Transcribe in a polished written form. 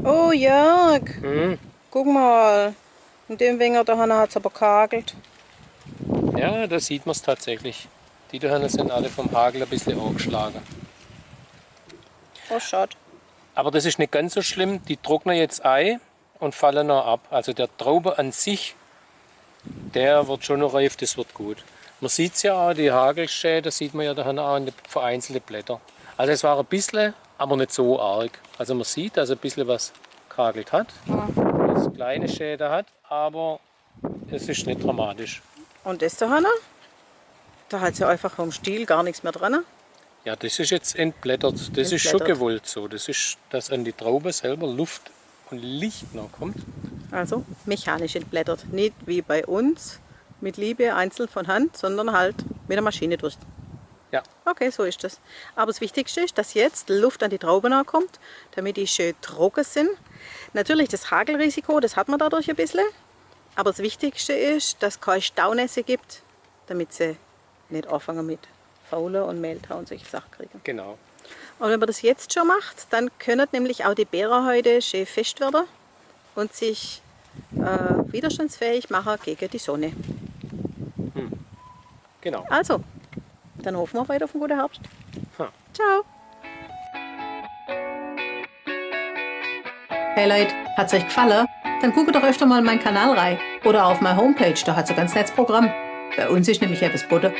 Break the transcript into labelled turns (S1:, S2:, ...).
S1: Oh, Jörg,
S2: Hm.
S1: guck mal. In dem Winger da hat es aber gehagelt.
S2: Ja, da sieht man es tatsächlich. Die da sind alle vom Hagel ein bisschen angeschlagen.
S1: Oh, schade.
S2: Aber das ist nicht ganz so schlimm. Die trocknen jetzt ein und fallen noch ab. Also der Traube an sich, der wird schon noch reif, das wird gut. Man sieht es ja auch, die Hagelschäden sieht man ja da auch in den vereinzelten Blätter. Also es war ein bisschen, aber nicht so arg. Also man sieht, dass ein bisschen was gehagelt hat, was kleine Schäden hat, aber es ist nicht dramatisch.
S1: Und das da, Hanna? Da hat ja einfach am Stiel gar nichts mehr dran.
S2: Ja, das ist jetzt entblättert. Das ist schon
S1: Entblättert.
S2: gewollt so. Das ist, dass an die Traube selber Luft und Licht noch kommt.
S1: Also mechanisch entblättert. Nicht wie bei uns mit Liebe einzeln von Hand, sondern halt mit der Maschine durch.
S2: Ja,
S1: Okay, so ist das. Aber das Wichtigste ist, dass jetzt Luft an die Trauben ankommt, damit die schön trocken sind. Natürlich das Hagelrisiko, das hat man dadurch ein bisschen. Aber das Wichtigste ist, dass es keine Staunässe gibt, damit sie nicht anfangen mit Faulen und Mehltau und solche Sachen kriegen.
S2: genau.
S1: Und wenn man das jetzt schon macht, dann können nämlich auch die Beeren heute schön fest werden und sich widerstandsfähig machen gegen die Sonne.
S2: Genau.
S1: Also, dann hoffen wir weiter auf einen guten Herbst.
S2: Ha.
S1: Ciao! Hey Leute, hat's euch gefallen? Dann guckt doch öfter mal in meinen Kanal rein. Oder auf meine Homepage, da hat's ein ganz nettes Programm. Bei uns ist nämlich etwas Butter.